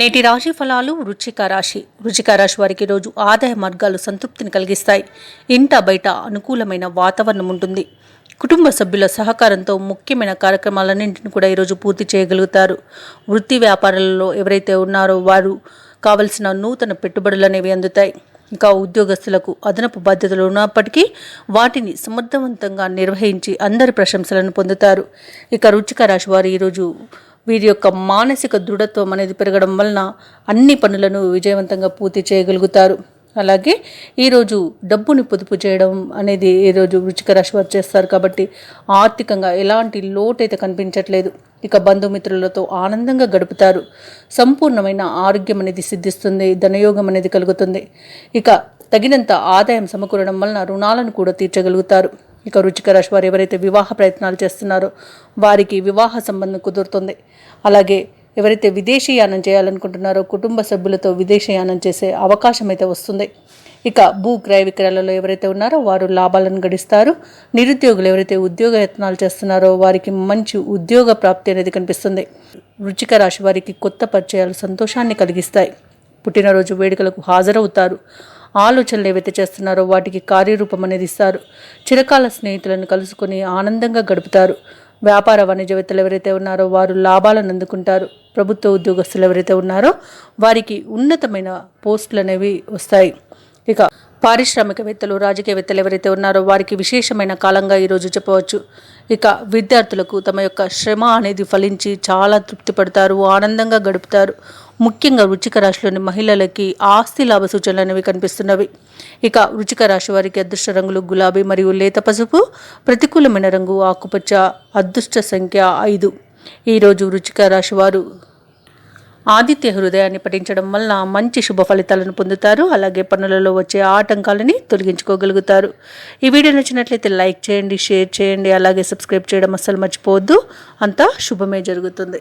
నేటి రాశి ఫలాలు. వృశ్చిక రాశి వారికి రోజు ఆదాయ మార్గాలు సంతృప్తిని కలిగిస్తాయి. ఇంట బయట అనుకూలమైన వాతావరణం ఉంటుంది. కుటుంబ సభ్యుల సహకారంతో ముఖ్యమైన కార్యక్రమాలన్నింటిని కూడా ఈరోజు పూర్తి చేయగలుగుతారు. వృత్తి వ్యాపారాలలో ఎవరైతే ఉన్నారో వారు కావలసిన నూతన పెట్టుబడులు అనేవి అందుతాయి. ఇంకా ఉద్యోగస్తులకు అదనపు బాధ్యతలు ఉన్నప్పటికీ వాటిని సమర్థవంతంగా నిర్వహించి అందరి ప్రశంసలను పొందుతారు. ఇక వృశ్చిక రాశి వారు ఈరోజు వీరి యొక్క మానసిక దృఢత్వం అనేది పెరగడం వలన అన్ని పనులను విజయవంతంగా పూర్తి చేయగలుగుతారు. అలాగే ఈరోజు డబ్బుని పొదుపు చేయడం అనేది ఈరోజు వృశ్చిక రాశి వారు చేస్తారు కాబట్టి ఆర్థికంగా ఎలాంటి లోటు అయితే కనిపించట్లేదు. ఇక బంధుమిత్రులతో ఆనందంగా గడుపుతారు. సంపూర్ణమైన ఆరోగ్యం అనేది సిద్ధిస్తుంది. ధనయోగం అనేది కలుగుతుంది. ఇక తగినంత ఆదాయం సమకూరడం వలన రుణాలను కూడా తీర్చగలుగుతారు. ఇక వృశ్చిక రాశి వారు ఎవరైతే వివాహ ప్రయత్నాలు చేస్తున్నారో వారికి వివాహ సంబంధం కుదురుతుంది. అలాగే ఎవరైతే విదేశీయానం చేయాలనుకుంటున్నారో కుటుంబ సభ్యులతో విదేశీయానం చేసే అవకాశం అయితే వస్తుంది. ఇక భూ క్రయ విక్రయాలలో ఎవరైతే ఉన్నారో వారు లాభాలను గడిస్తారు. నిరుద్యోగులు ఎవరైతే ఉద్యోగ యత్నాలు చేస్తున్నారో వారికి మంచి ఉద్యోగ ప్రాప్తి అనేది కనిపిస్తుంది. వృశ్చిక రాశి వారికి కొత్త పరిచయాలు సంతోషాన్ని కలిగిస్తాయి. పుట్టినరోజు వేడుకలకు హాజరవుతారు. ఆలోచనలు ఏవైతే చేస్తున్నారో వాటికి కార్యరూపం అనేది ఇస్తారు. చిరకాల స్నేహితులను కలుసుకొని ఆనందంగా గడుపుతారు. వ్యాపార వాణిజ్యవేత్తలు ఎవరైతే ఉన్నారో వారు లాభాలను అందుకుంటారు. ప్రభుత్వ ఉద్యోగస్తులు ఎవరైతే ఉన్నారో వారికి ఉన్నతమైన పోస్టులు అనేవి వస్తాయి. ఇక పారిశ్రామికవేత్తలు, రాజకీయవేత్తలు ఎవరైతే ఉన్నారో వారికి విశేషమైన కాలంగా ఈరోజు చెప్పవచ్చు. ఇక విద్యార్థులకు తమ యొక్క శ్రమ అనేది ఫలించి చాలా తృప్తి పడతారు, ఆనందంగా గడుపుతారు. ముఖ్యంగా వృశ్చిక రాశిలోని మహిళలకి ఆస్తి లాభ సూచనలు అనేవి కనిపిస్తున్నవి. ఇక వృశ్చిక రాశి వారికి అదృష్ట రంగులు గులాబీ మరియు లేత పసుపు. ప్రతికూలమైన రంగు ఆకుపచ్చ. అదృష్ట సంఖ్య 5. ఈరోజు వృశ్చిక రాశి వారు ఆదిత్య హృదయాన్ని పఠించడం వలన మంచి శుభ ఫలితాలను పొందుతారు. అలాగే పనులలో వచ్చే ఆటంకాలని తొలగించుకోగలుగుతారు. ఈ వీడియో నచ్చినట్లయితే లైక్ చేయండి, షేర్ చేయండి, అలాగే సబ్స్క్రైబ్ చేయడం అస్సలు మర్చిపోవద్దు. అంతా శుభమే జరుగుతుంది.